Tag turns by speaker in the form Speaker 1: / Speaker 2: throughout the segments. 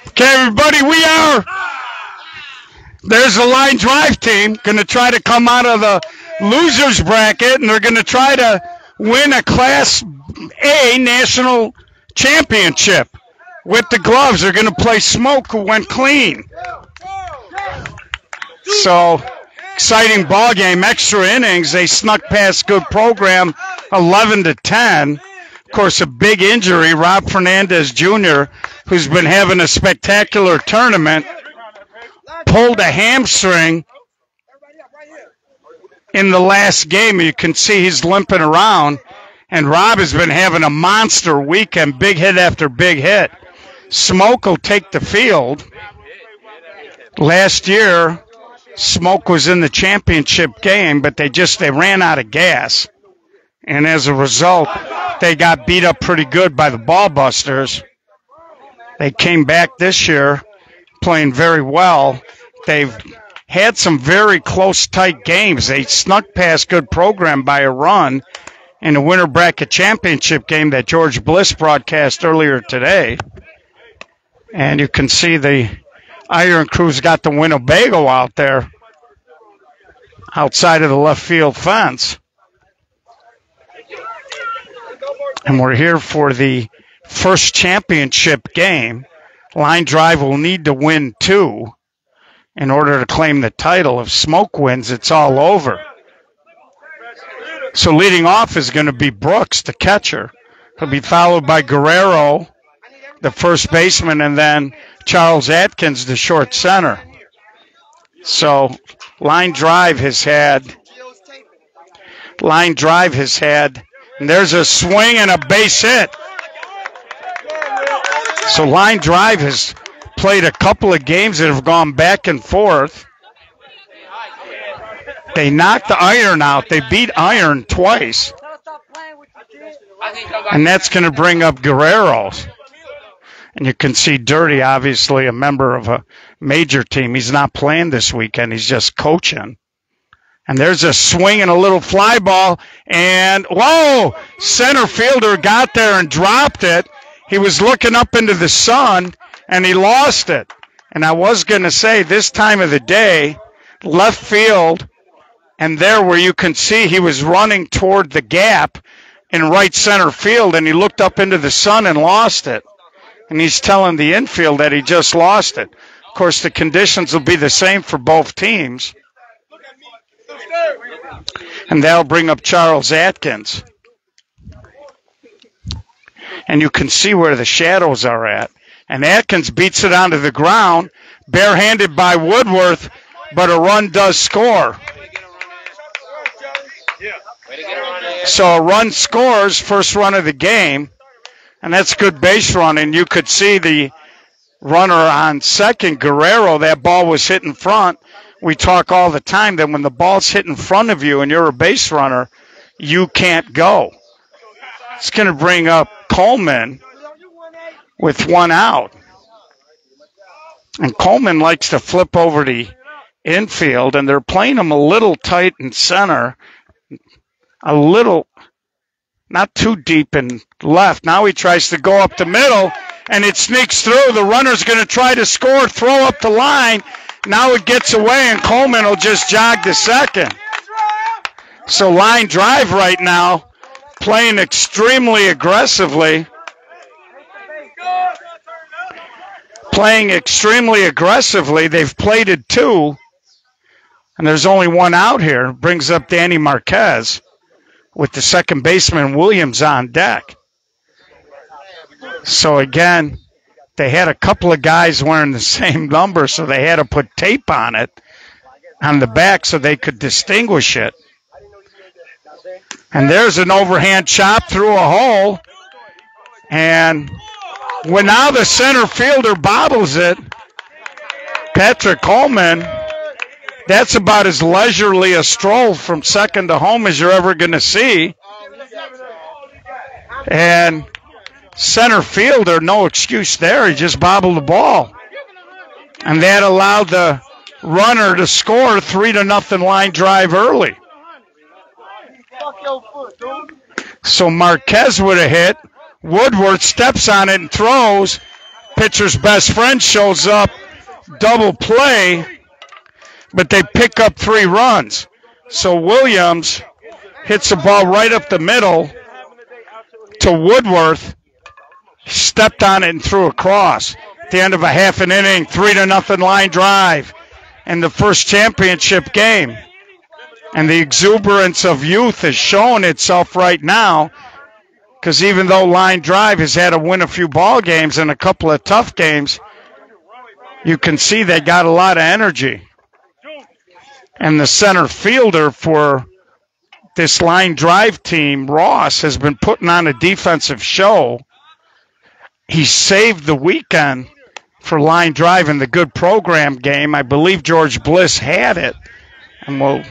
Speaker 1: Okay, everybody, there's a line drive team going to try to come out of the losers bracket, and they're going to try to win a Class A national championship with the gloves. They're going to play Smoke, who went clean. So, exciting ball game, extra innings. They snuck past good program, 11-10. Of course, a big injury, Rob Fernandez Jr., who's been having a spectacular tournament, pulled a hamstring in the last game. You can see he's limping around, and Rob has been having a monster weekend, big hit after big hit. Smoke will take the field. Last year, Smoke was in the championship game, but they ran out of gas. And as a result, they got beat up pretty good by the Ball Busters. They came back this year playing very well. They've had some very close, tight games. They snuck past good program by a run in the Winter Bracket Championship game that George Bliss broadcast earlier today. And you can see the Iron Crew's got the Winnebago out there outside of the left field fence. And we're here for the first championship game. Line Drive will need to win 2 in order to claim the title. If Smoke wins, it's all over. So leading off is going to be Brooks, the catcher. He'll be followed by Guerrero, the first baseman, and then Charles Atkins, the short center. So Line Drive has had, and there's a swing and a base hit. So Line Drive has played a couple of games that have gone back and forth. They knocked the Iron out. They beat Iron twice. And that's going to bring up Guerrero. And you can see Dirty, obviously a member of a major team. He's not playing this weekend. He's just coaching. And there's a swing and a little fly ball. And, whoa, center fielder got there and dropped it. He was looking up into the sun, and he lost it. And I was going to say, this time of the day, left field, and there where you can see he was running toward the gap in right center field, and he looked up into the sun and lost it. And he's telling the infield that he just lost it. Of course, the conditions will be the same for both teams. And that'll bring up Charles Atkins. And you can see where the shadows are at. And Atkins beats it onto the ground, barehanded by Woodworth, but a run does score. So a run scores, first run of the game, and that's good base running. You could see the runner on second, Guerrero, that ball was hit in front. We talk all the time that when the ball's hit in front of you and you're a base runner, you can't go. It's going to bring up Coleman with one out. And Coleman likes to flip over the infield, and they're playing him a little tight in center, a little, not too deep in left. Now he tries to go up the middle, and it sneaks through. The runner's going to try to score, throw up the line. Now it gets away, and Coleman will just jog to second. So Line Drive right now playing extremely aggressively. They've plated 2, and there's only one out here. Brings up Danny Marquez with the second baseman Williams on deck. So again, they had a couple of guys wearing the same number, so they had to put tape on it on the back so they could distinguish it. And there's an overhand chop through a hole. And when now the center fielder bobbles it, Patrick Coleman, that's about as leisurely a stroll from second to home as you're ever going to see. And center fielder, no excuse there. He just bobbled the ball. And that allowed the runner to score 3-0 Line Drive early. So Marquez would have hit. Woodward steps on it and throws. Pitcher's best friend shows up, double play, but they pick up 3 runs. So Williams hits the ball right up the middle to Woodworth, stepped on it and threw across. At the end of a half an inning, 3-0 line drive in the first championship game. And the exuberance of youth is showing itself right now, because even though line drive has had to win a few ball games and a couple of tough games, you can see they got a lot of energy. And the center fielder for this line drive team, Ross, has been putting on a defensive show. He saved the weekend for line drive in the good program game. I believe George Bliss had it. And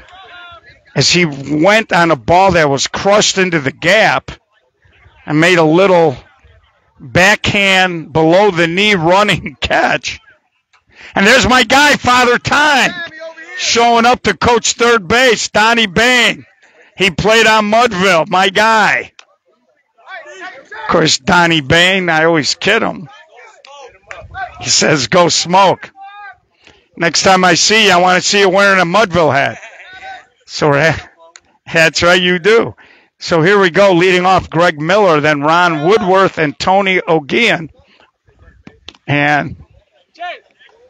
Speaker 1: as he went on a ball that was crushed into the gap and made a little backhand below the knee running catch. And there's my guy, Father Time, showing up to coach third base, Donnie Bain. He played on Mudville, my guy. Of course, Donnie Bain, I always kid him. He says, go smoke. Next time I see you, I want to see you wearing a Mudville hat. So that's right, you do. So here we go, leading off Greg Miller, then Ron Woodworth and Tony O'Gean. And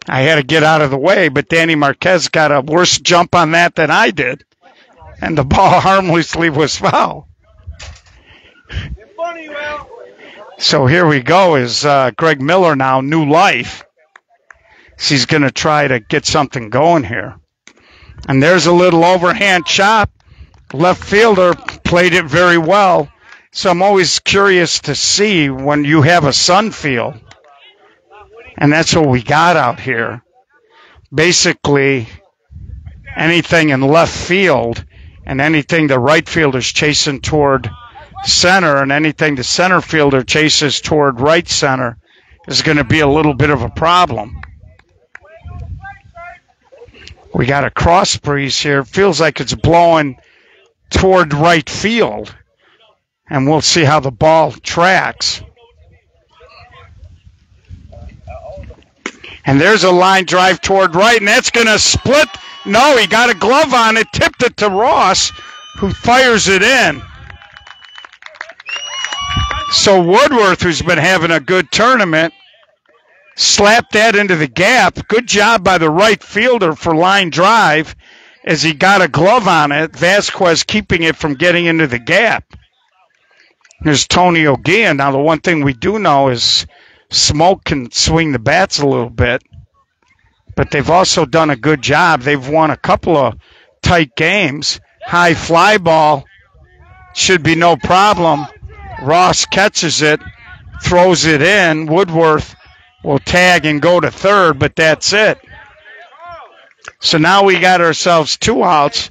Speaker 1: I had to get out of the way, but Danny Marquez got a worse jump on that than I did. And the ball harmlessly was foul. So here we go, is Greg Miller now, new life. So he's going to try to get something going here. And there's a little overhand chop. Left fielder played it very well. So I'm always curious to see when you have a sun field. And that's what we got out here. Basically, anything in left field and anything the right fielder's chasing toward center and anything the center fielder chases toward right center is going to be a little bit of a problem. We got a cross breeze here. Feels like it's blowing toward right field. And we'll see how the ball tracks. And there's a line drive toward right, and that's going to split. No, he got a glove on it, tipped it to Ross, who fires it in. So Woodworth, who's been having a good tournament, slapped that into the gap. Good job by the right fielder for line drive as he got a glove on it. Vasquez keeping it from getting into the gap. There's Tony O'Gean. Now, the one thing we do know is Smoke can swing the bats a little bit, but they've also done a good job. They've won a couple of tight games. High fly ball should be no problem. Ross catches it, throws it in. Woodworth will tag and go to third, but that's it. So now we got ourselves 2 outs.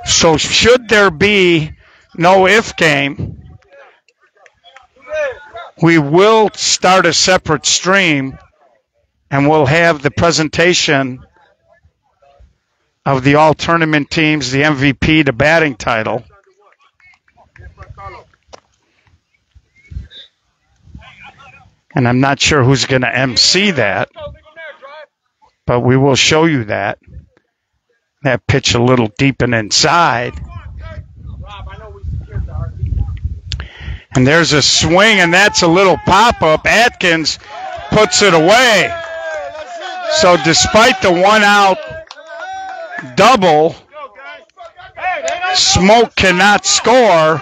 Speaker 1: So should there be no if game, we will start a separate stream and we'll have the presentation of the all-tournament teams, the MVP, the batting title. And I'm not sure who's going to MC that, but we will show you that. That pitch a little deep and inside. And there's a swing, and that's a little pop-up. Atkins puts it away. So despite the 1-out double, Smoke cannot score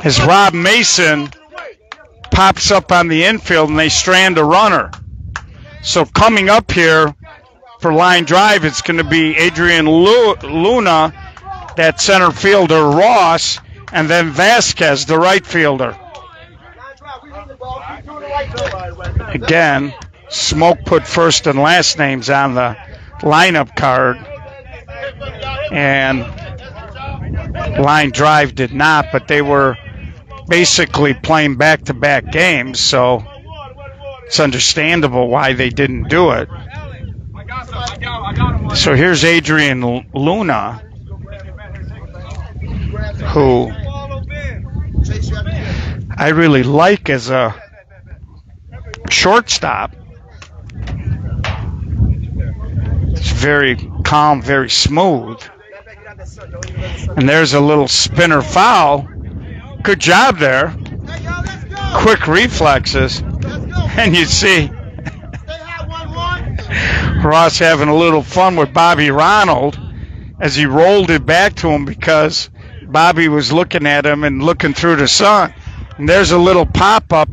Speaker 1: as Rob Mason pops up on the infield and they strand a runner. So coming up here for line drive, it's going to be Adrian Luna, that center fielder, Ross, and then Vasquez, the right fielder. Again, Smoke put first and last names on the lineup card, and line drive did not, but they were basically playing back-to-back games, so it's understandable why they didn't do it. So here's Adrian Luna, who I really like as a shortstop. It's very calm, very smooth. And there's a little spinner foul. Good job there. Quick reflexes. And you see Ross having a little fun with Bobby Ronald as he rolled it back to him because Bobby was looking at him and looking through the sun. And there's a little pop-up,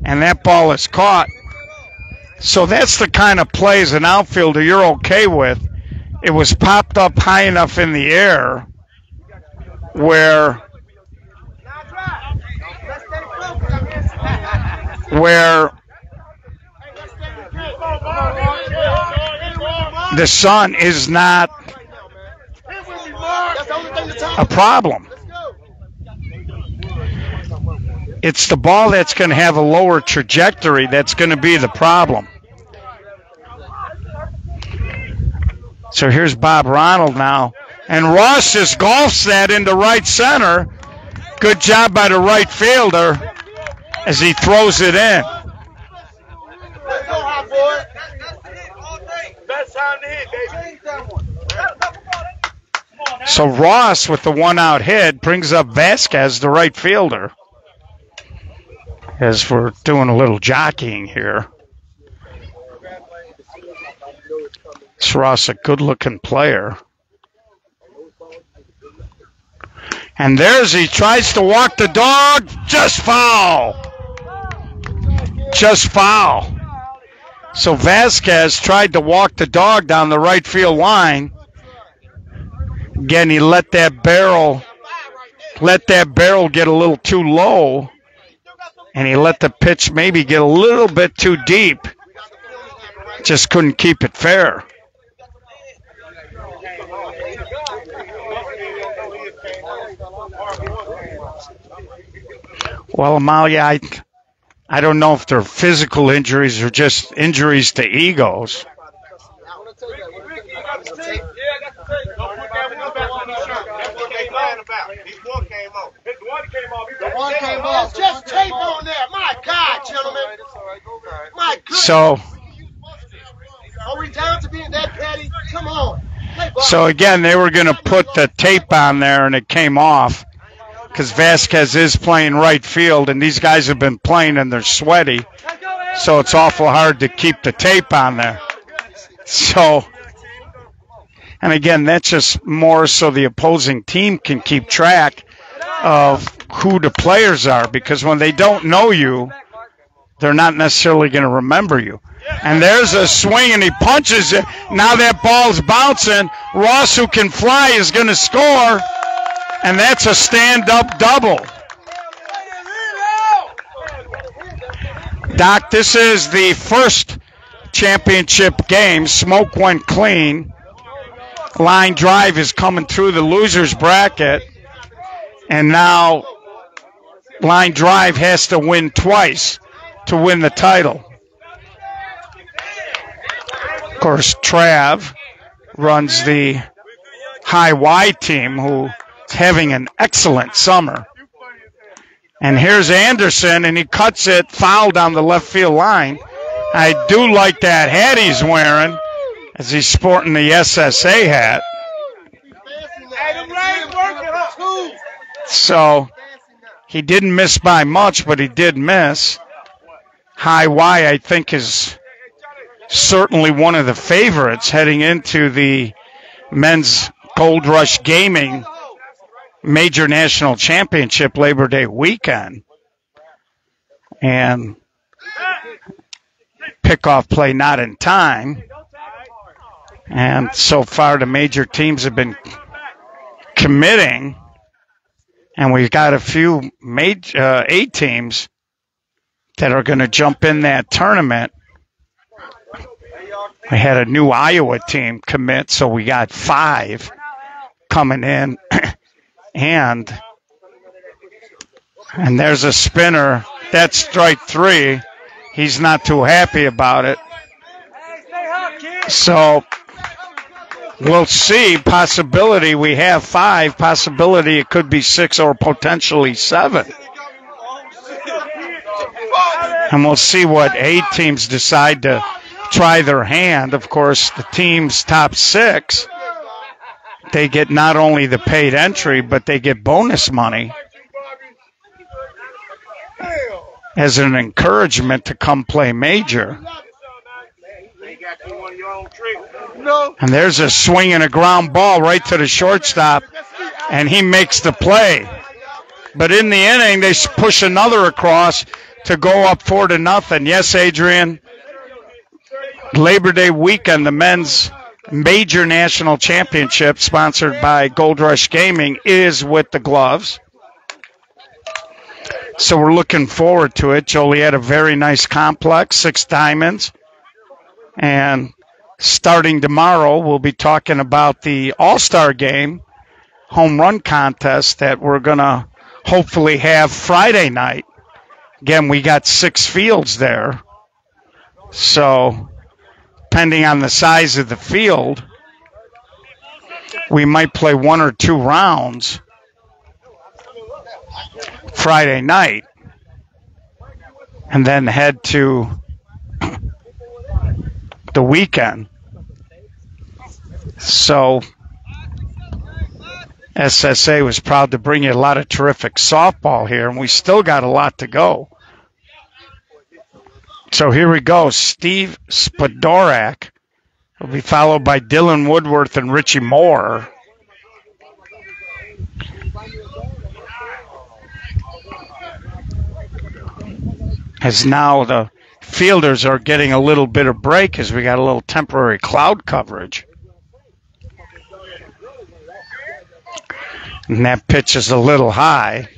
Speaker 1: and that ball is caught. So that's the kind of play as an outfielder you're okay with. It was popped up high enough in the air where the sun is not a problem. It's the ball that's going to have a lower trajectory that's going to be the problem. So here's Bob Ronald now. And Ross just golfs that into right center. Good job by the right fielder as he throws it in. So Ross with the one-out hit brings up Vasquez, the right fielder, as we're doing a little jockeying here. It's Ross, a good-looking player. And there's he tries to walk the dog. Just foul. Just foul. So Vasquez tried to walk the dog down the right field line. Again, he let that barrel get a little too low. And he let the pitch maybe get a little bit too deep. Just couldn't keep it fair. Well, Amalia, I don't know if they're physical injuries or just injuries to egos.
Speaker 2: Just tape on there. My God, gentlemen. My God.
Speaker 1: So,
Speaker 2: are we down to being that petty? Come on.
Speaker 1: So again, they were going to put the tape on there, and it came off because Vasquez is playing right field, and these guys have been playing, and they're sweaty, so it's awful hard to keep the tape on there. So, and again, that's just more so the opposing team can keep track of who the players are, because when they don't know you, they're not necessarily going to remember you. And there's a swing, and he punches it. Now that ball's bouncing. Ross, who can fly, is going to score, and that's a stand-up double. Doc, this is the first championship game. Smoke went clean. Line drive is coming through the loser's bracket, and now line drive has to win twice to win the title. Of course, Trav runs the High Y team, who's having an excellent summer. And here's Anderson, and he cuts it foul down the left field line. I do like that hat he's wearing, as he's sporting the SSA hat. So he didn't miss by much, but he did miss. High Y, I think, is certainly one of the favorites heading into the men's Gold Rush Gaming Major National Championship Labor Day weekend. And pickoff play not in time. And so far the major teams have been committing, and we've got a few A teams that are going to jump in that tournament. We had a new Iowa team commit, so we got 5 coming in. and there's a spinner. That's strike 3. He's not too happy about it. So We'll see. Possibility we have 5. Possibility it could be 6 or potentially 7. And we'll see what 8 teams decide to try their hand. Of course, the team's top 6, they get not only the paid entry, but they get bonus money as an encouragement to come play major. And there's a swing and a ground ball right to the shortstop, and he makes the play. But in the inning, they push another across to go up 4-0. Yes, Adrian, Labor Day weekend, the men's major national championship sponsored by Gold Rush Gaming is with the gloves. So we're looking forward to it. Joliet, a very nice complex, 6 diamonds. And starting tomorrow, we'll be talking about the All-Star Game home run contest that we're going to hopefully have Friday night. Again, we got 6 fields there. So, depending on the size of the field, we might play 1 or 2 rounds Friday night and then head to the weekend. So SSA was proud to bring you a lot of terrific softball here, and we still got a lot to go. So here we go. Steve Spodorak will be followed by Dylan Woodworth and Richie Moore. As now the fielders are getting a little bit of break as we got a little temporary cloud coverage. And that pitch is a little high.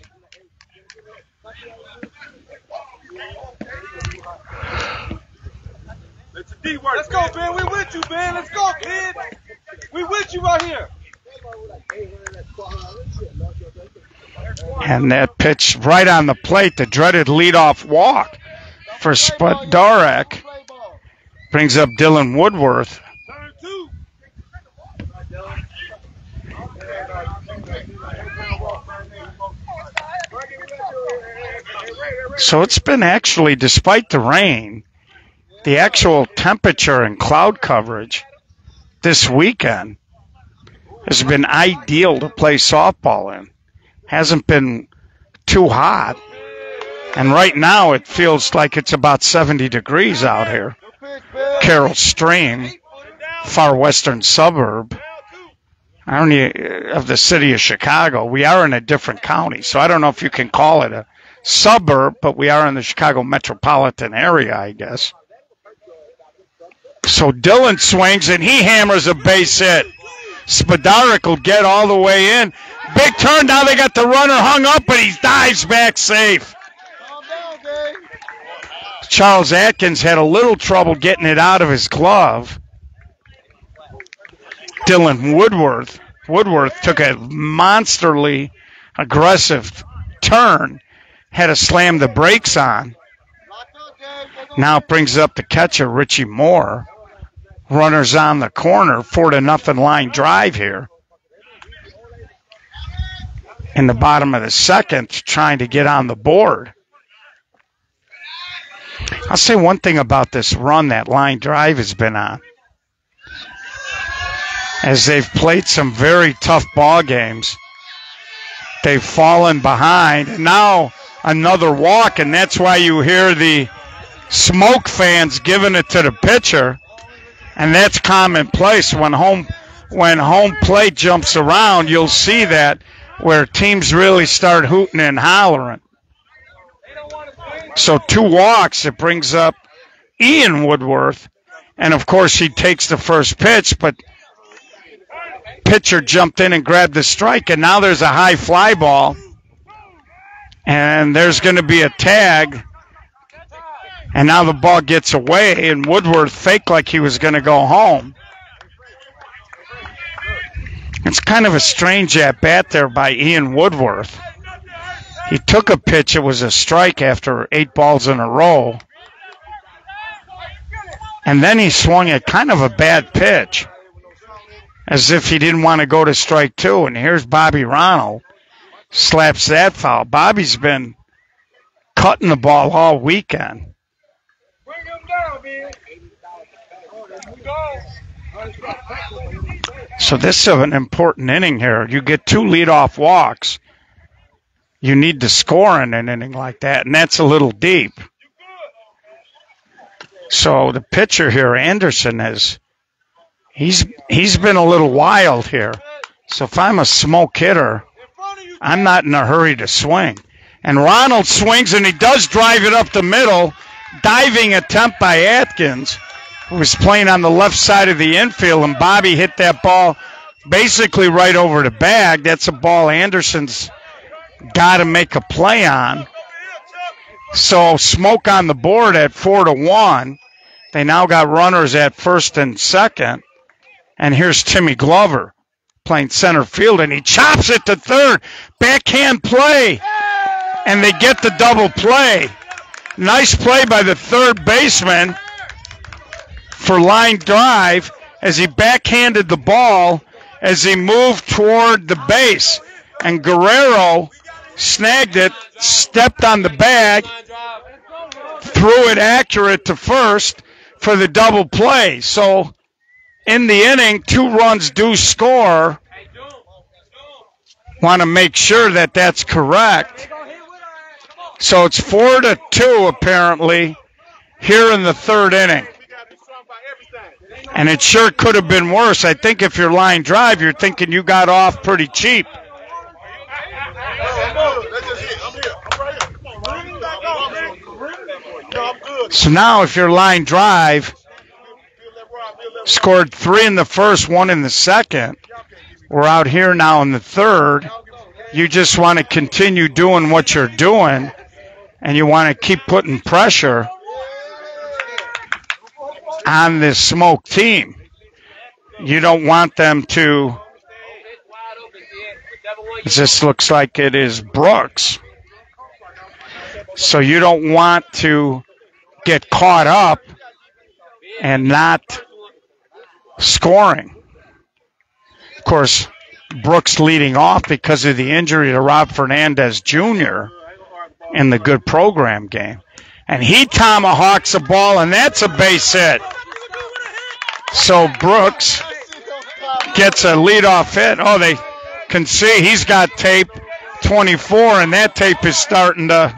Speaker 3: Let's go, Ben. We with you, Ben. Let's go, kid. We with you right here.
Speaker 1: And that pitch right on the plate, the dreaded leadoff walk for Spodorak, brings up Dylan Woodworth. So it's been actually, despite the rain, the actual temperature and cloud coverage this weekend has been ideal to play softball in. Hasn't been too hot. And right now it feels like it's about 70 degrees out here. Carroll Stream, far western suburb of the city of Chicago. We are in a different county, so I don't know if you can call it a suburb, but we are in the Chicago metropolitan area, I guess. So Dylan swings, and he hammers a base hit. Spodorak will get all the way in. Big turn. Now they got the runner hung up, but he dives back safe. Charles Atkins had a little trouble getting it out of his glove. Dylan Woodworth took a monsterly aggressive turn, had to slam the brakes on. Now it brings up the catcher, Richie Moore. Runners on the corner, 4-0 line drive here. In the bottom of the second, trying to get on the board. I'll say one thing about this run that line drive has been on. As they've played some very tough ball games, they've fallen behind. And now another walk, and that's why you hear the smoke fans giving it to the pitcher. And that's commonplace. When home plate jumps around, you'll see that where teams really start hooting and hollering. So 2 walks, it brings up Ian Woodworth. And, of course, he takes the first pitch, but pitcher jumped in and grabbed the strike, and now there's a high fly ball. And there's going to be a tag. And now the ball gets away, and Woodworth faked like he was going to go home. It's kind of a strange at-bat there by Ian Woodworth. He took a pitch. It was a strike after 8 balls in a row. And then he swung at kind of a bad pitch. as if he didn't want to go to strike two. And here's Bobby Ronald, slaps that foul. Bobby's been cutting the ball all weekend.
Speaker 3: Bring him down, man.
Speaker 1: So this is an important inning here. You get 2 leadoff walks. You need to score in an inning like that, and that's a little deep. So the pitcher here, Anderson, he's been a little wild here. So if I'm a smoke hitter, I'm not in a hurry to swing. And Ronald swings, and he does drive it up the middle. Diving attempt by Atkins, who was playing on the left side of the infield, and Bobby hit that ball basically right over the bag. That's a ball Anderson's got to make a play on. So Smoke on the board at 4-1. They now got runners at first and second. And here's Timmy Glover playing center field, and he chops it to third. Backhand play. And they get the double play. Nice play by the third baseman for line drive as he backhanded the ball as he moved toward the base. And Guerrero snagged it, stepped on the bag, threw it accurate to first for the double play. So in the inning, 2 runs do score. Want to make sure that that's correct. So it's 4-2 apparently here in the third inning. And it sure could have been worse. I think if you're line drive, you're thinking you got off pretty cheap. So now if you're line drive, scored 3 in the first, 1 in the second. We're out here now in the third. You just want to continue doing what you're doing, and you want to keep putting pressure on this Smoke team. You don't want them to, this looks like it is Brooks. So you don't want to get caught up and not scoring. Of course, Brooks leading off because of the injury to Rob Fernandez Jr. in the good program game. And he tomahawks a ball, and that's a base hit. So Brooks gets a leadoff hit. Oh, they can see he's got tape 24, and that tape is starting to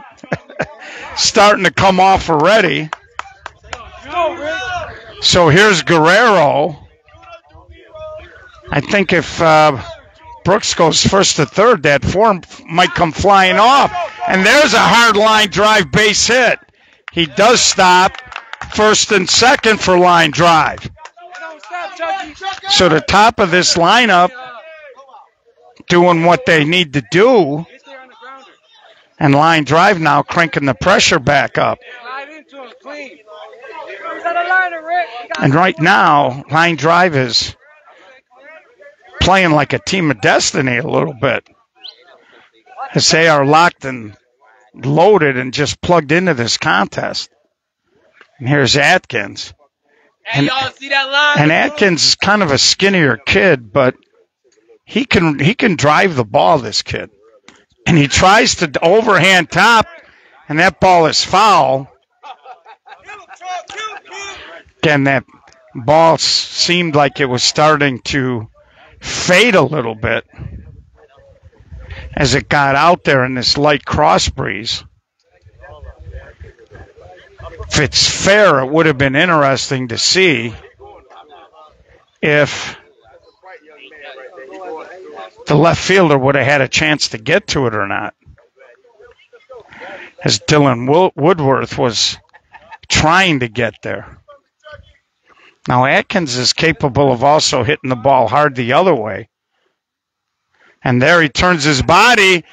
Speaker 1: come off already. So here's Guerrero. I think if Brooks goes first to third, that 4 might come flying off. And there's a hard line drive base hit. He does stop first and second for line drive. So the top of this lineup doing what they need to do. And line drive now cranking the pressure back up. And right now, line drive is playing like a team of destiny a little bit, as they are locked and loaded and just plugged into this contest. And here's Atkins. And Atkins is kind of a skinnier kid, but he can drive the ball, this kid. And he tries to overhand top, and that ball is foul. Again, that ball seemed like it was starting to fade a little bit as it got out there in this light cross breeze. If it's fair, it would have been interesting to see if the left fielder would have had a chance to get to it or not, as Dylan Woodworth was trying to get there. Now Atkins is capable of also hitting the ball hard the other way. And there he turns his body.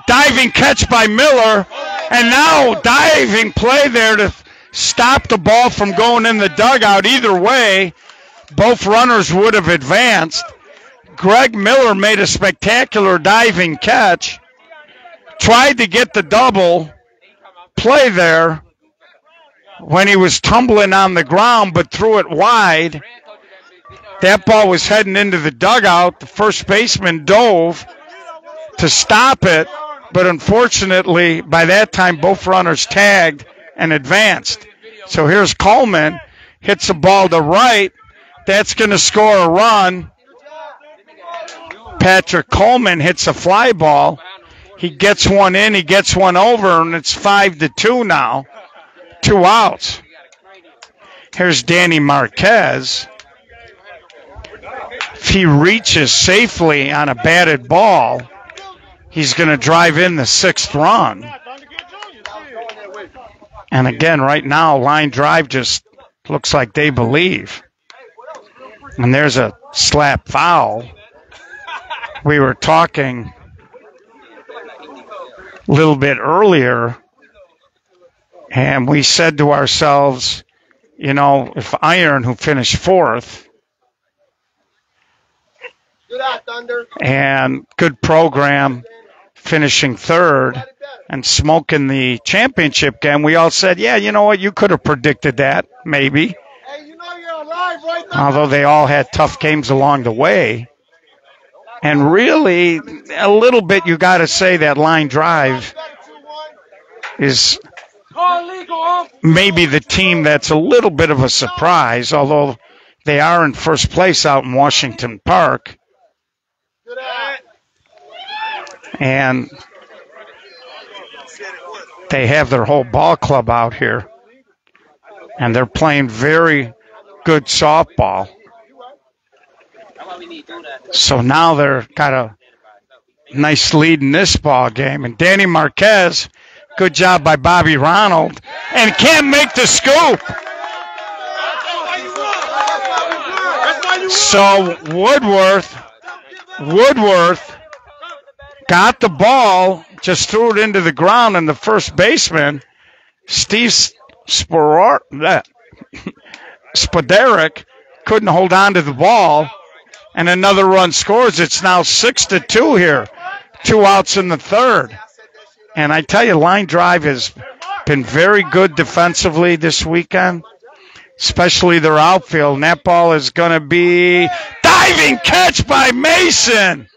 Speaker 1: Diving catch by Miller. And now diving play there to stop the ball from going in the dugout. Either way, both runners would have advanced. Greg Miller made a spectacular diving catch. Tried to get the double play there when he was tumbling on the ground, but threw it wide. That ball was heading into the dugout. The first baseman dove to stop it, but unfortunately, by that time, both runners tagged and advanced. So here's Coleman, hits the ball to right. That's going to score a run. Patrick Coleman hits a fly ball. He gets one in, he gets one over, and it's 5-2 now. 2 outs. Here's Danny Marquez. If he reaches safely on a batted ball, he's going to drive in the 6th run. And again, right now, line drive just looks like they believe. And there's a slap foul. We were talking a little bit earlier, and we said to ourselves, you know, if Iron, who finished 4th, and good program, finishing 3rd, and smoking the championship game, we all said, yeah, you know what, you could have predicted that, maybe. Although they all had tough games along the way. And really, a little bit, you got to say that line drive is maybe the team that's a little bit of a surprise, although they are in first place out in Washington Park. And they have their whole ball club out here. And they're playing very good softball. So now they've got a nice lead in this ball game. And Danny Marquez, good job by Bobby Ronald, and can't make the scoop. So Woodworth got the ball, just threw it into the ground, and the first baseman, Steve Spoderic, couldn't hold on to the ball, and another run scores. It's now 6-2 here. 2 outs in the 3rd. And I tell you, line drive has been very good defensively this weekend, especially their outfield. And that ball is going to be diving catch by Mason.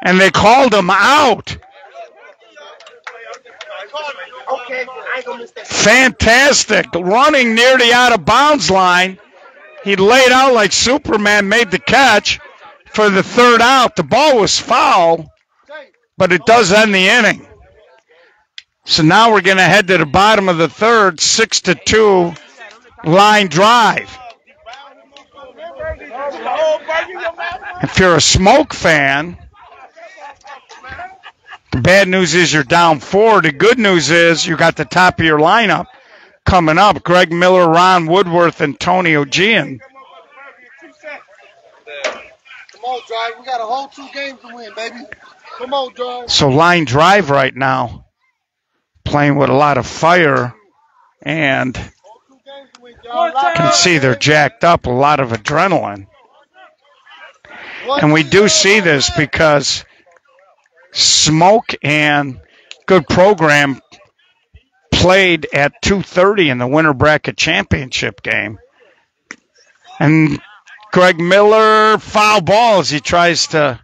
Speaker 1: And they called him out. Fantastic. Running near the out-of-bounds line. He laid out like Superman, made the catch for the 3rd out. The ball was foul, but it does end the inning. So now we're going to head to the bottom of the 3rd, 6-2 line drive. If you're a Smoke fan, the bad news is you're down 4. The good news is you got the top of your lineup coming up. Greg Miller, Ron Woodworth, and Tony O'Gean.
Speaker 2: Come on, Drive. We got a whole 2 games to win, baby. Come on, Drive.
Speaker 1: So line drive right now, playing with a lot of fire, and you can see they're jacked up, a lot of adrenaline. And we do see this because Smoke and good program played at 2:30 in the winter bracket championship game. And Greg Miller, foul ball as he tries to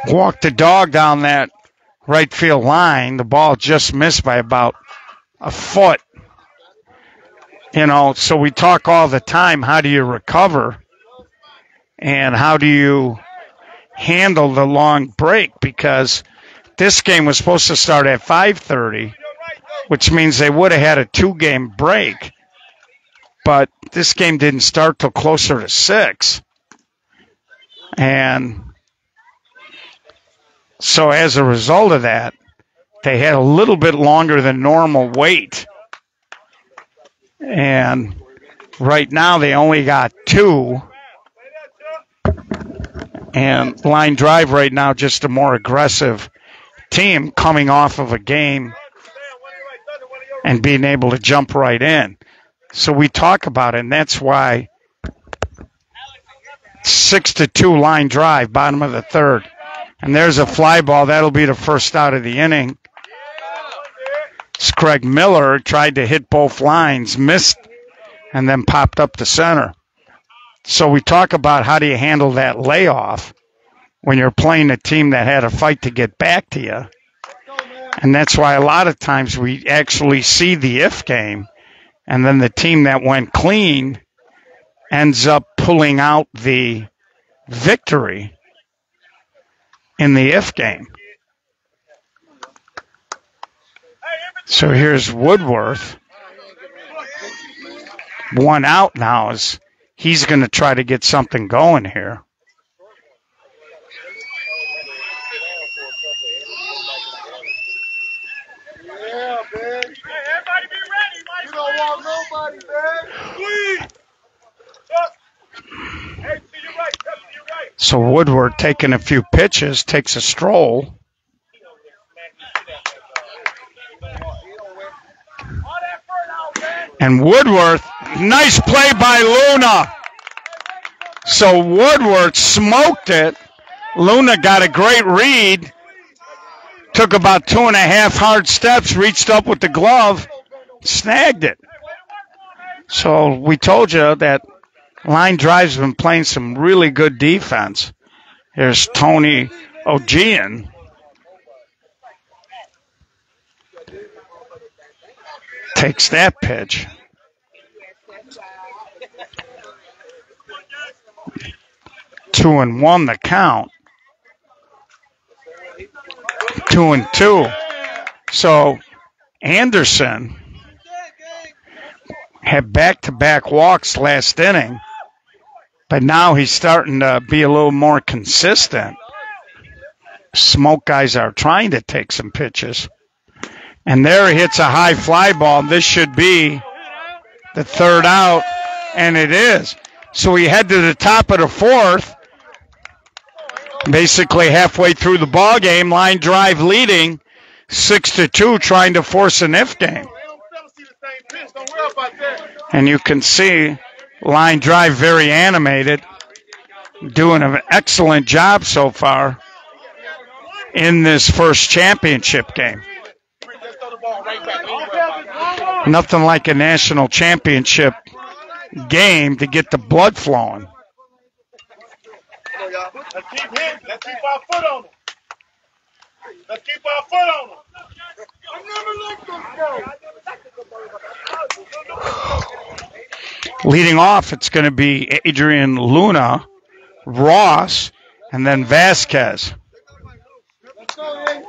Speaker 1: walk the dog down that right field line. The ball just missed by about a foot. You know, so we talk all the time, how do you recover? And how do you handle the long break? Because this game was supposed to start at 5:30, which means they would have had a 2-game break. But this game didn't start till closer to 6. And so as a result of that, they had a little bit longer than normal wait. And right now they only got 2. And line drive right now just a more aggressive team coming off of a game and being able to jump right in. So we talk about it, and that's why 6-2 line drive, bottom of the 3rd. And there's a fly ball. That'll be the first out of the inning. It's Craig Miller tried to hit both lines, missed, and then popped up the center. So we talk about how do you handle that layoff when you're playing a team that had a fight to get back to you. And that's why a lot of times we actually see the if game, and then the team that went clean ends up pulling out the victory in the if game. So here's Woodworth. 1 out now as he's going to try to get something going here.
Speaker 2: Yeah, man. Hey, everybody be ready. You don't want nobody, man. Hey, to your right, to your right.
Speaker 1: So Woodward taking a few pitches, takes a stroll. And Woodworth, nice play by Luna. So Woodworth smoked it. Luna got a great read. Took about 2.5 hard steps, reached up with the glove, snagged it. So we told you that line drive's been playing some really good defense. Here's Tony Ojean. Takes that pitch. Two and one the count. 2-2. So Anderson had back-to-back walks last inning, but now he's starting to be a little more consistent. Smoke guys are trying to take some pitches. And there he hits a high fly ball. This should be the 3rd out, and it is. So we head to the top of the 4th. Basically halfway through the ball game, line drive leading 6-2, trying to force an if game. And you can see line drive very animated, doing an excellent job so far in this first championship game. Nothing like a national championship game to get the blood flowing.
Speaker 2: Let's keep hitting. Let's keep our foot on them. Let's keep our foot on them. I never let them go.
Speaker 1: Leading off, it's going to be Adrian Luna, Ross, and then Vasquez.
Speaker 2: Let's go, Ed.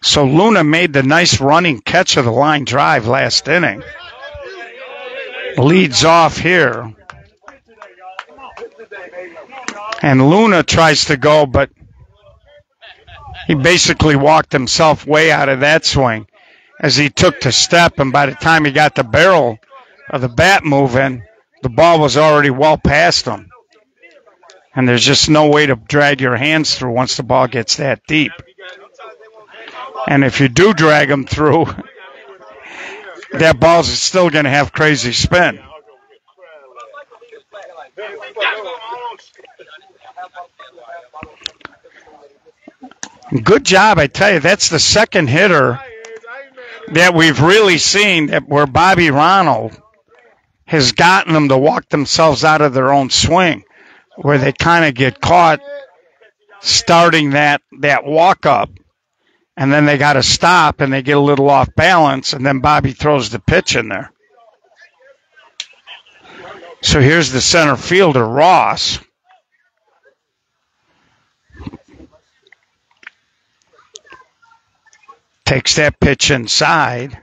Speaker 1: So Luna made the nice running catch of the line drive last inning. Leads off here. And Luna tries to go, but he basically walked himself way out of that swing as he took the step, and by the time he got the barrel of the bat moving, the ball was already well past him. And there's just no way to drag your hands through once the ball gets that deep. And if you do drag them through, that ball's still going to have crazy spin. Good job, I tell you. That's the second hitter that we've really seen where Bobby Ronald has gotten them to walk themselves out of their own swing, where they kind of get caught starting that walk-up, and then they got to stop, and they get a little off balance, and then Bobby throws the pitch in there. So here's the center fielder, Ross. Takes that pitch inside.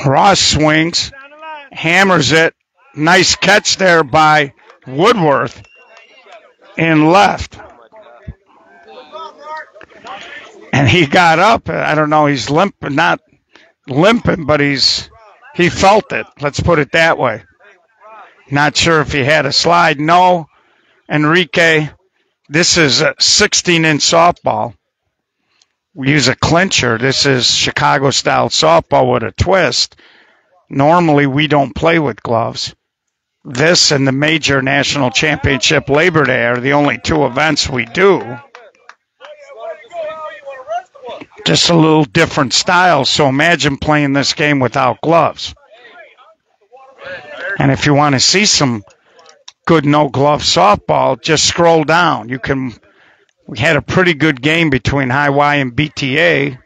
Speaker 1: Ross swings, hammers it. Nice catch there by Woodworth in left. And he got up. I don't know, he's limping, not limping, but he felt it. Let's put it that way. Not sure if he had a slide. No, Enrique This is a 16-inch softball. We use a clincher. This is Chicago-style softball with a twist. Normally, we don't play with gloves. This and the major national championship Labor Day are the only two events we do. Just a little different style, so imagine playing this game without gloves. And if you want to see some good no-glove softball, just scroll down. We had a pretty good game between High Y and BTA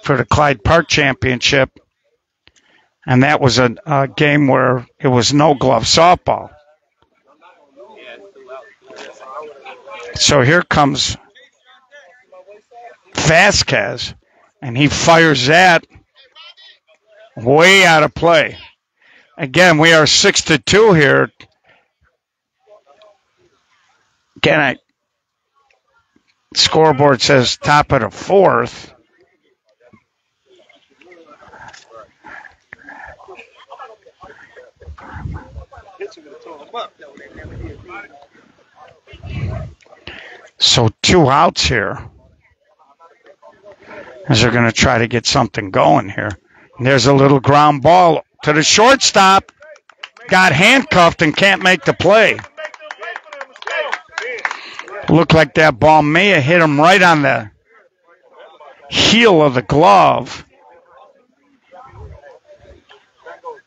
Speaker 1: for the Clyde Park Championship, and that was a game where it was no-glove softball. So here comes Vasquez, and he fires that way out of play. Again, we are 6-2 here. Again, scoreboard says top of the fourth. So 2 outs here, as they're going to try to get something going here. And there's a little ground ball to the shortstop. Got handcuffed and can't make the play. Looked like that ball may have hit him right on the heel of the glove.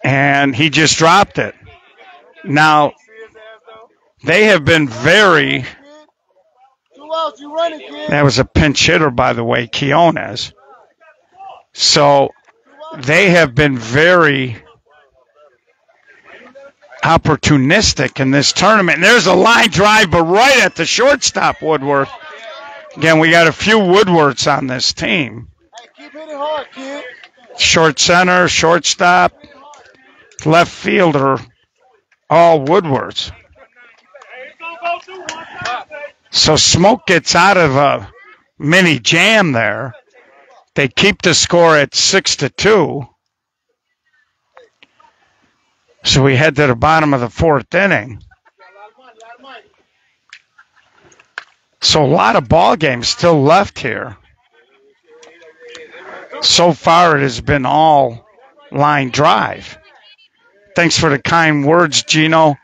Speaker 1: And he just dropped it. Now, they have been very... That was a pinch hitter, by the way, Quiones. So they have been very opportunistic in this tournament. And there's a line drive, but right at the shortstop, Woodworth. Again, we got a few Woodworths on this team. Short center, shortstop, left fielder, all Woodworths. So Smoke gets out of a mini jam there. They keep the score at 6-2. So we head to the bottom of the fourth inning. So a lot of ball games still left here. So far it has been all line drive. Thanks for the kind words, Gino.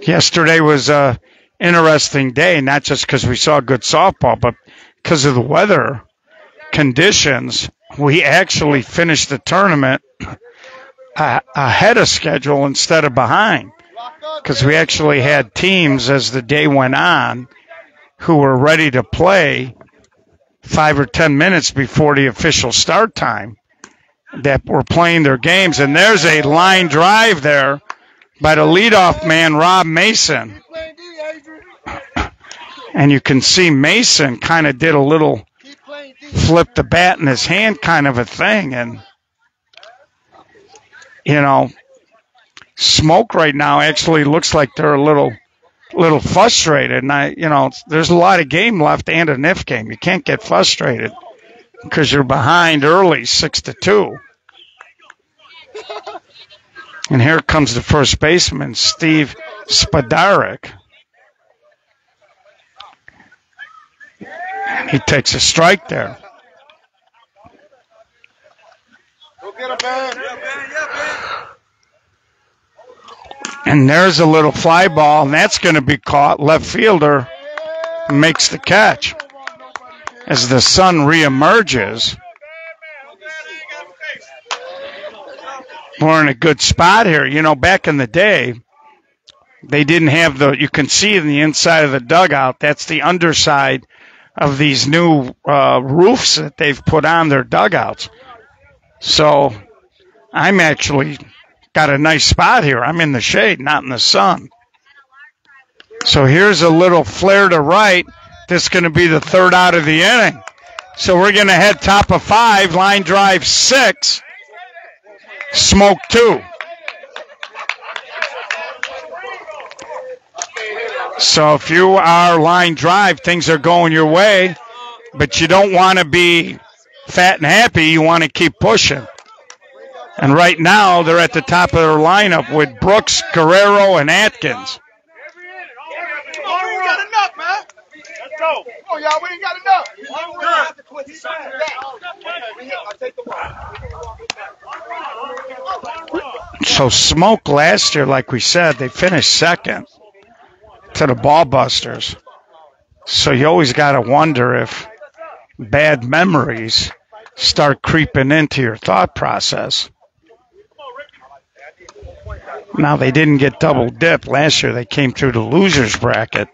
Speaker 1: Yesterday was an interesting day, not just because we saw good softball, but because of the weather conditions. We actually finished the tournament ahead of schedule instead of behind, because we actually had teams as the day went on who were ready to play 5 or 10 minutes before the official start time that were playing their games. And there's a line drive there by the leadoff man, Rob Mason. And you can see Mason kind of did a little flip the bat in his hand kind of a thing. And, you know, Smoke right now actually looks like they're a little frustrated. And, there's a lot of game left and a NIF game. You can't get frustrated because you're behind early, 6-2. And here comes the first baseman, Steve Spadaric. And he takes a strike there. And there's a little fly ball, and that's going to be caught. Left fielder makes the catch. As the sun reemerges, we're in a good spot here. You know, back in the day, they didn't have you can see in the inside of the dugout, that's the underside of these new roofs that they've put on their dugouts. So I'm actually got a nice spot here. I'm in the shade, not in the sun. So here's a little flare to right. This is going to be the third out of the inning. So we're going to head top of 5, line drive 6, Smoke 2. So if you are line drive, things are going your way, but you don't want to be fat and happy. You want to keep pushing. And right now, they're at the top of their lineup with Brooks, Guerrero, and Atkins.
Speaker 3: Come on, we ain't got enough, man.
Speaker 2: Let's go.
Speaker 3: Come on, y'all, we ain't got enough.
Speaker 1: So Smoke last year, like we said, they finished second to the Ball Busters. So you always got to wonder if bad memories start creeping into your thought process. Now, they didn't get double dip last year. They came through the losers bracket.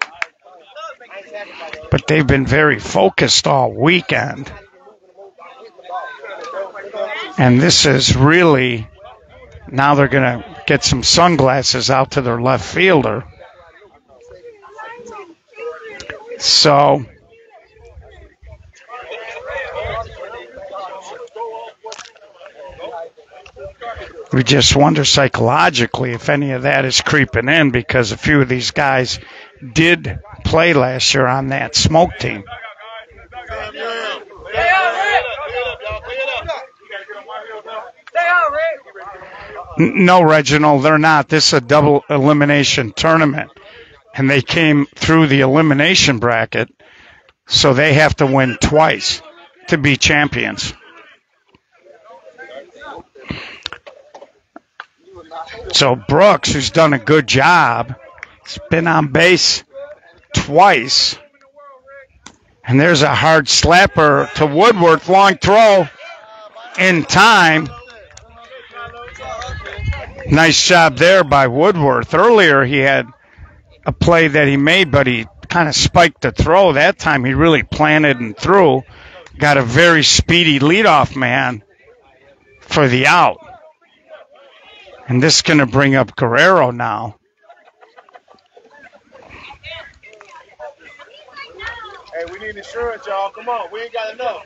Speaker 1: But they've been very focused all weekend. And this is really, now they're going to get some sunglasses out to their left fielder. So we just wonder psychologically if any of that is creeping in, because a few of these guys did play last year on that Smoke team. No, Reginald, they're not. This is a double elimination tournament, and they came through the elimination bracket, so they have to win twice to be champions. So Brooks, who's done a good job, has been on base twice. And there's a hard slapper to Woodworth. Long throw in time. Nice job there by Woodworth. Earlier he had a play that he made, but he kind of spiked the throw. That time he really planted and threw. Got a very speedy leadoff man for the out. And this is going to bring up Guerrero now.
Speaker 2: Hey, we need insurance, y'all. Come on, we ain't got enough.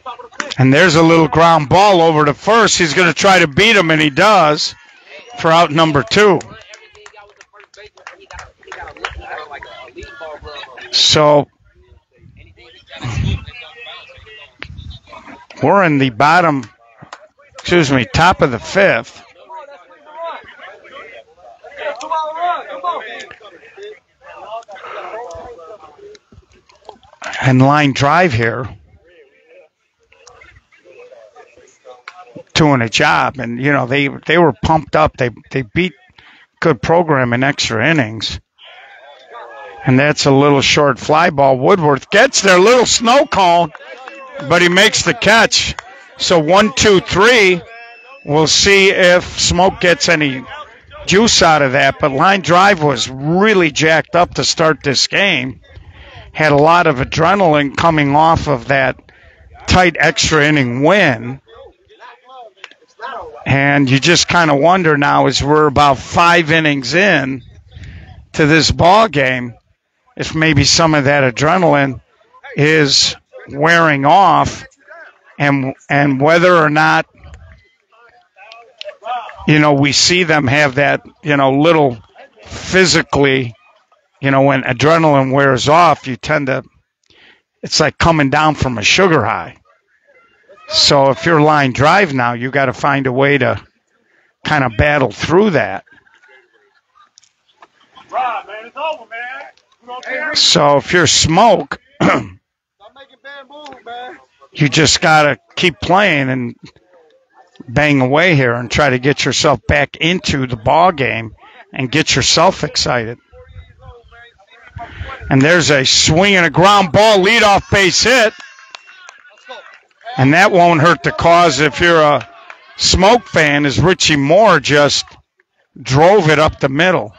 Speaker 1: And there's a little ground ball over to first. He's going to try to beat him, and he does for out number 2. So we're in the top of the 5th. And line drive here, doing a job. And, you know, they were pumped up. They beat good program in extra innings. And that's a little short fly ball. Woodworth gets there, little snow cone, but he makes the catch. So 1, 2, 3. We'll see if Smoke gets any juice out of that. But line drive was really jacked up to start this game. Had a lot of adrenaline coming off of that tight extra inning win. And you just kind of wonder now, as we're about 5 innings in to this ball game, if maybe some of that adrenaline is wearing off, and whether or not, you know, we see them have that, you know, little physically, you know, when adrenaline wears off, you tend to, it's like coming down from a sugar high. So if you're line drive now, you got to find a way to kind of battle through that.
Speaker 2: Right, man, it's over, man.
Speaker 1: So if you're Smoke, you just got to keep playing and bang away here and try to get yourself back into the ball game and get yourself excited. And there's a swing and a ground ball, leadoff base hit. And that won't hurt the cause if you're a Smoke fan, as Richie Moore just drove it up the middle.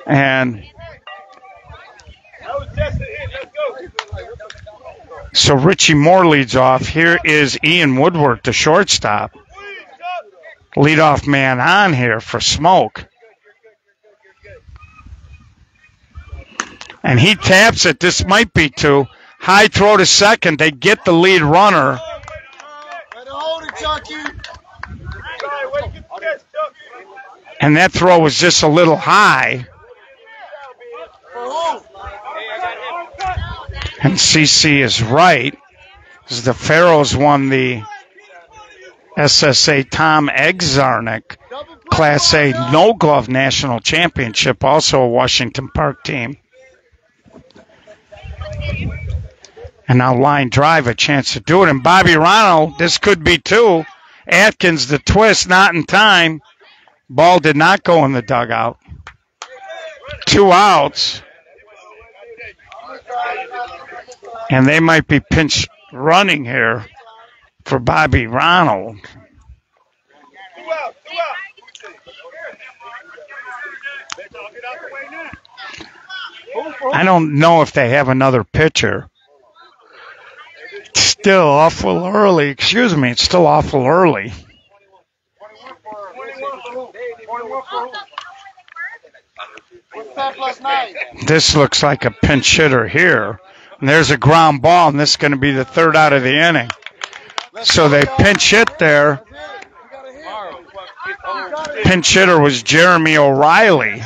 Speaker 1: And so Richie Moore leads off. Here is Ian Woodward, the shortstop. Leadoff man on here for Smoke. And he taps it. This might be 2. High throw to second. They get the lead runner. And that throw was just a little high. And CC is right, as the Pharaohs won the SSA Tom Egzarnik Class A No Glove National Championship, also a Washington Park team. And now line drive, a chance to do it. And Bobby Ronald, this could be two. Atkins, the twist, not in time. Ball did not go in the dugout. 2 outs. And they might be pinch running here for Bobby Ronald. I don't know if they have another pitcher. It's still awful early. Excuse me, it's still awful early. This looks like a pinch hitter here. And there's a ground ball, and this is going to be the 3rd out of the inning. So they pinch hit there. Pinch hitter was Jeremy O'Reilly.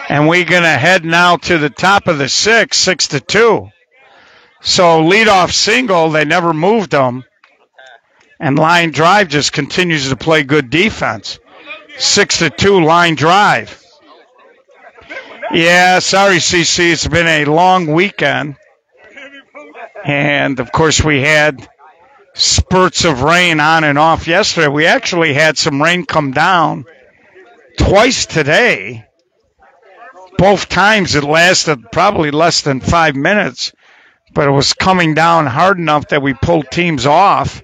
Speaker 1: And we're going to head now to the top of the 6th, 6-2. So leadoff single, they never moved them. And line drive just continues to play good defense. 6-2 line drive. Yeah, sorry, CC. It's been a long weekend. And, of course, we had spurts of rain on and off yesterday. We actually had some rain come down twice today. Both times it lasted probably less than 5 minutes. But it was coming down hard enough that we pulled teams off.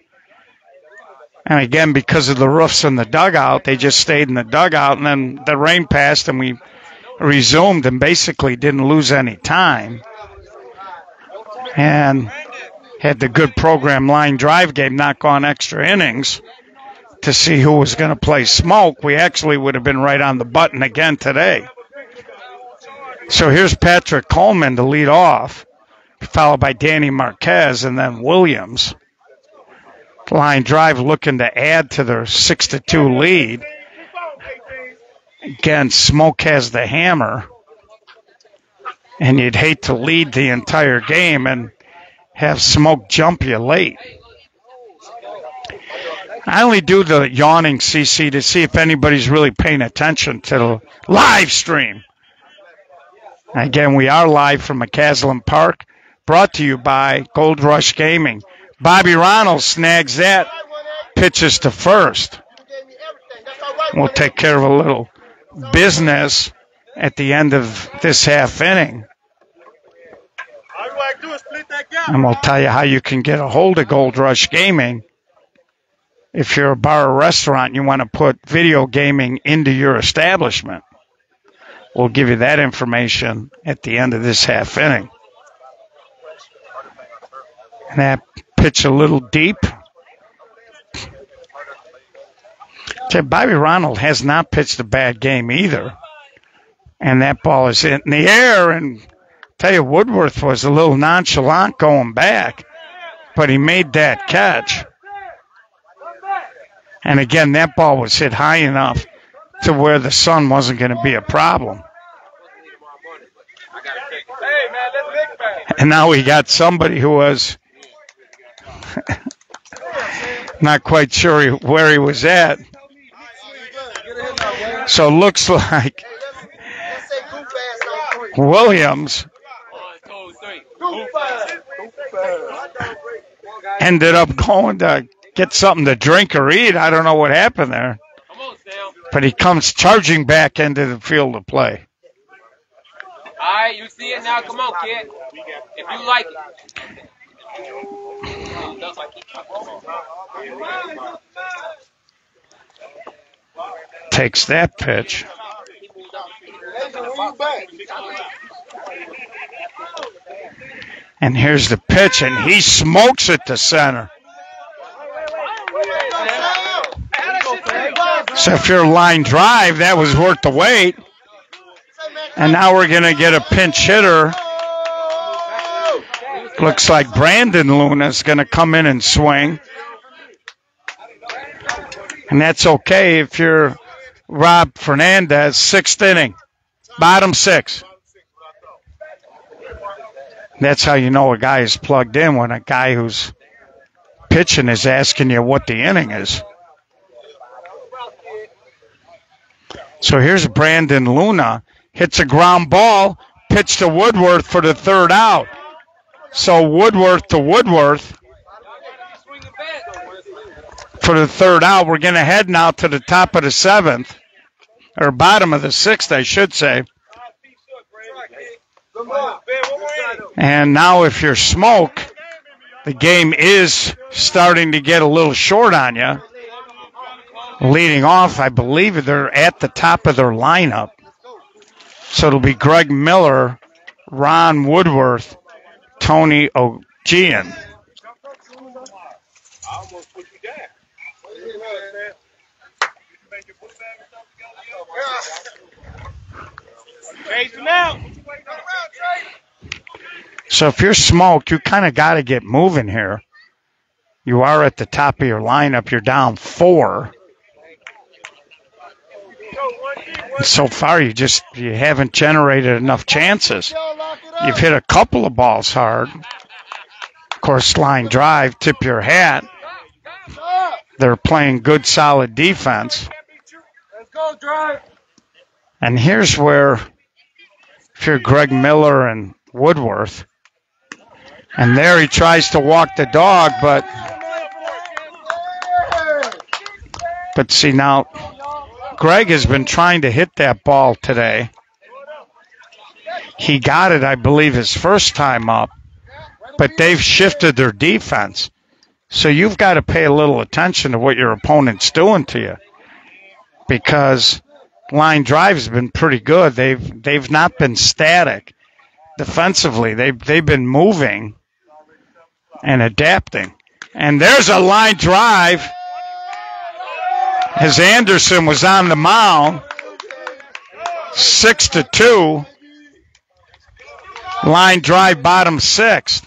Speaker 1: And again, because of the roofs in the dugout, they just stayed in the dugout. And then the rain passed and we resumed and basically didn't lose any time. And had the good program line drive game, not gone extra innings to see who was going to play smoke. We actually would have been right on the button again today. So here's Patrick Coleman to lead off, followed by Danny Marquez and then Williams. Line drive looking to add to their 6-2 lead. Again, Smoke has the hammer. And you'd hate to lead the entire game and have Smoke jump you late. I only do the yawning, CC, to see if anybody's really paying attention to the live stream. Again, we are live from McCaslin Park, brought to you by Gold Rush Gaming. Bobby Ronald snags that, pitches to first. We'll take care of a little business at the end of this half inning. And we'll tell you how you can get a hold of Gold Rush Gaming. If you're a bar or restaurant and you want to put video gaming into your establishment, we'll give you that information at the end of this half inning. And that pitch a little deep. Bobby Ronald has not pitched a bad game either. And that ball is in the air. And tell you, Woodworth was a little nonchalant going back. But he made that catch. And again, that ball was hit high enough to where the sun wasn't going to be a problem. And now we got somebody who was not quite sure where he was at. So looks like Williams ended up going to get something to drink or eat. I don't know what happened there. But he comes charging back into the field of play.
Speaker 4: All right, you see it now. Come on, kid. If you like it.
Speaker 1: Takes that pitch. And here's the pitch, and he smokes it to center. So if you're a line drive, that was worth the wait. And now we're going to get a pinch hitter. Looks like Brandon Luna's going to come in and swing. And that's okay if you're Rob Fernandez, 6th inning, bottom 6. That's how you know a guy is plugged in, when a guy who's pitching is asking you what the inning is. So here's Brandon Luna. Hits a ground ball. Pitch to Woodworth for the third out. So Woodworth to Woodworth for the third out. We're going to head now to the top of the seventh. Or bottom of the sixth, I should say. And now if you're Smoke, the game is starting to get a little short on you. Leading off, I believe they're at the top of their lineup. So it'll be Greg Miller, Ron Woodworth, Tony O'Gean. So if you're Smoke, you kind of got to get moving here. You are at the top of your lineup. You're down 4. So far, you haven't generated enough chances. You've hit a couple of balls hard. Of course, line drive, tip your hat. They're playing good, solid defense. And here's where, if you're Greg Miller and Woodworth, and there he tries to walk the dog, but see now, Greg has been trying to hit that ball today. He got it, I believe, his first time up, but they've shifted their defense. So you've got to pay a little attention to what your opponent's doing to you, because line drive has been pretty good. They've not been static defensively. They've been moving and adapting. And there's a line drive as Anderson was on the mound. 6-2. Line drive, bottom 6th.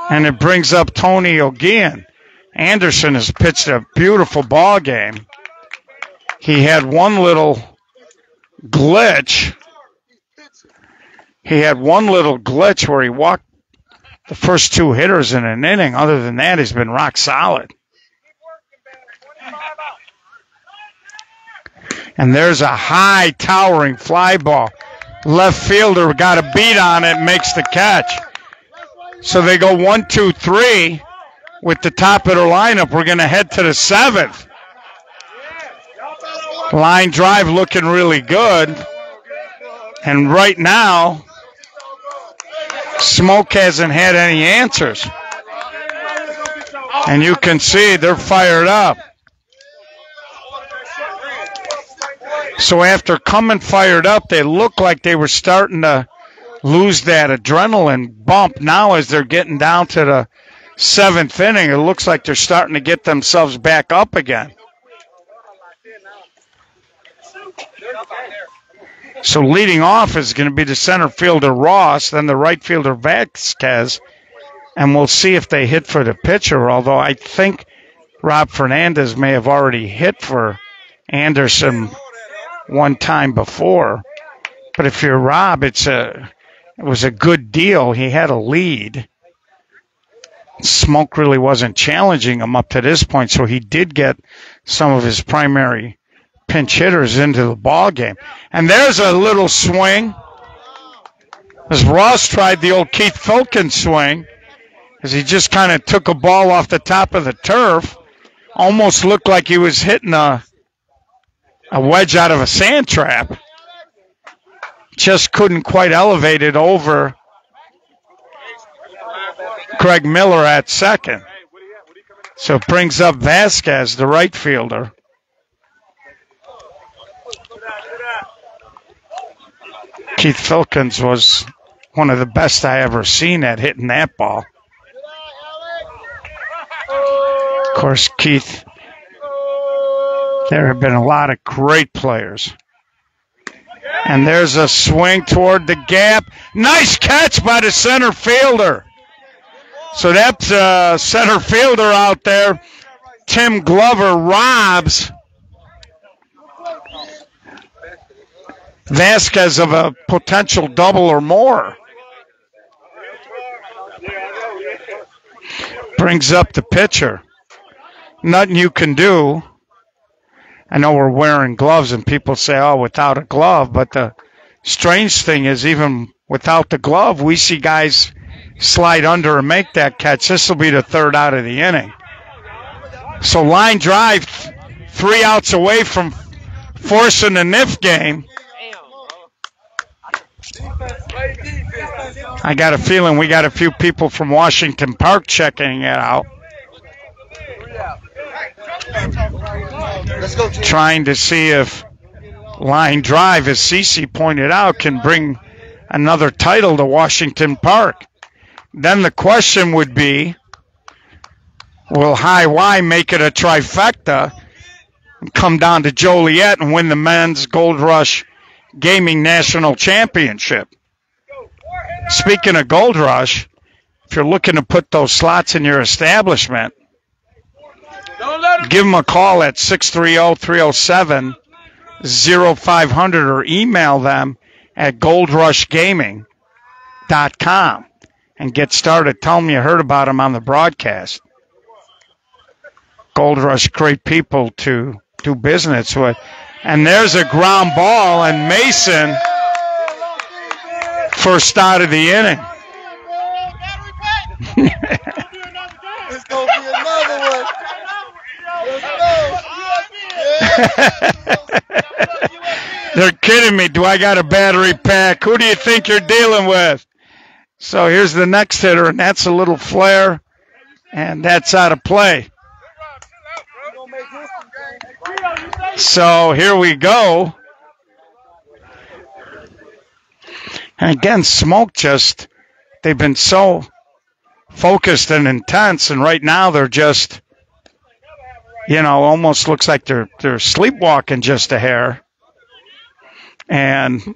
Speaker 1: And it brings up Tony O'Gean. Anderson has pitched a beautiful ball game. He had one little glitch. Where he walked the first 2 hitters in an inning. Other than that, he's been rock solid. And there's a high towering fly ball. Left fielder got a beat on it, makes the catch. So they go 1, 2, 3 with the top of their lineup. We're going to head to the 7th. Line drive looking really good. And right now, Smoke hasn't had any answers. And you can see they're fired up. So after coming fired up, they look like they were starting to lose that adrenaline bump. Now as they're getting down to the 7th inning, it looks like they're starting to get themselves back up again. So leading off is going to be the center fielder Ross, then the right fielder Vasquez, and we'll see if they hit for the pitcher, although I think Rob Fernandez may have already hit for Anderson one time before. But if you're Rob, it was a good deal. He had a lead. Smoke really wasn't challenging him up to this point, so he did get some of his primary pinch hitters into the ball game. And there's a little swing as Ross tried the old Keith Filkins swing, as he just kind of took a ball off the top of the turf. Almost looked like he was hitting a wedge out of a sand trap. Just couldn't quite elevate it over Greg Miller at second. So it brings up Vasquez, the right fielder. Keith Filkins was one of the best I ever seen at hitting that ball. Of course, Keith, there have been a lot of great players. And there's a swing toward the gap. Nice catch by the center fielder. So that's center fielder out there. Tim Glover robs Vasquez of a potential double or more. Brings up the pitcher. Nothing you can do. I know we're wearing gloves and people say, oh, without a glove. But the strange thing is even without the glove, we see guys slide under and make that catch. This will be the third out of the inning. So line drive, 3 outs away from forcing the NIF game. I got a feeling we got a few people from Washington Park checking it out. Trying to see if line drive, as Cece pointed out, can bring another title to Washington Park. Then the question would be, will High Y make it a trifecta and come down to Joliet and win the men's Gold Rush Gaming National Championship? Speaking of Gold Rush, if you're looking to put those slots in your establishment, give them a call at 630-307-0500 or email them at goldrushgaming.com and get started. Tell them you heard about them on the broadcast. Gold Rush, great people to do business with. And there's a ground ball, and Mason, first out of the inning.
Speaker 3: It's going to be another one.
Speaker 1: They're kidding me. Do I got a battery pack? Who do you think you're dealing with? So here's the next hitter, and that's a little flare, and that's out of play. So here we go. And again, Smoke just, they've been so focused and intense, and right now they're just, almost looks like they're sleepwalking just a hair. And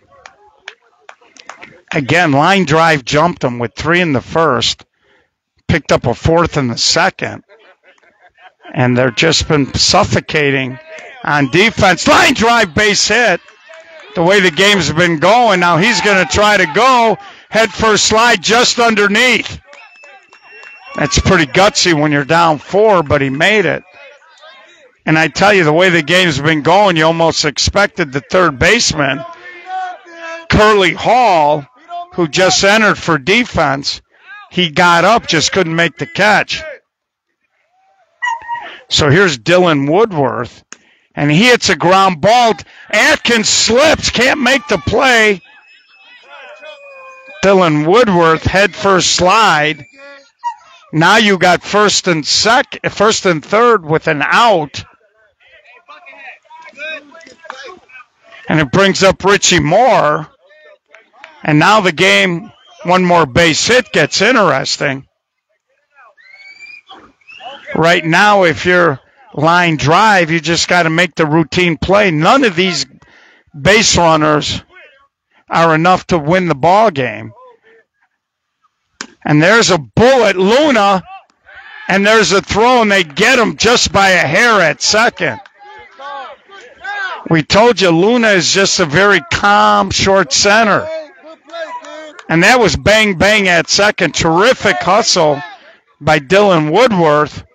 Speaker 1: again, line drive jumped them with 3 in the first, picked up a 4th in the second, and they've just been suffocating on defense. Line drive, base hit. The way the game's been going, now he's going to try to go head first slide just underneath. That's pretty gutsy when you're down 4, but he made it. And I tell you, the way the game's been going, you almost expected the third baseman, Curly Hall, who just entered for defense. He got up, just couldn't make the catch. So here's Dylan Woodworth, and he hits a ground ball. Atkins slips, can't make the play. Dylan Woodworth, head first slide. Now you got first and third with an out. And it brings up Richie Moore. And now the game, one more base hit, gets interesting. Right now, if you're line drive, you just got to make the routine play. None of these base runners are enough to win the ball game. And there's a bullet, Luna, and there's a throw, and they get him just by a hair at second. We told you Luna is just a very calm, short center. And that was bang, bang at second. Terrific hustle by Dylan Woodworth.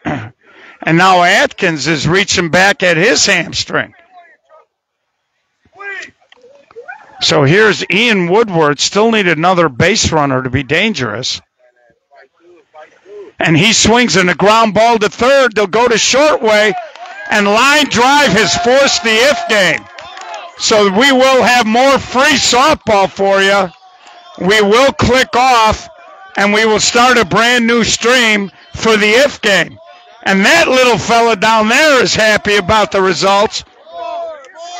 Speaker 1: And now Atkins is reaching back at his hamstring. So here's Ian Woodward. Still need another base runner to be dangerous. And he swings in a ground ball to third. They'll go to short way. And line drive has forced the if game. So we will have more free softball for you. We will click off, and we will start a brand new stream for the if game. And that little fella down there is happy about the results.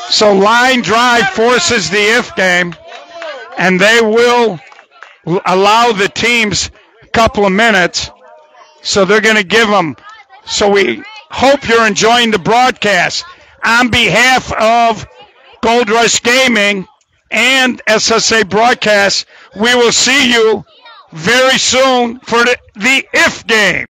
Speaker 1: So line drive forces the if game, and they will allow the teams a couple of minutes. So they're going to give them. So we hope you're enjoying the broadcast. On behalf of Gold Rush Gaming and SSA Broadcast, we will see you very soon for the if game.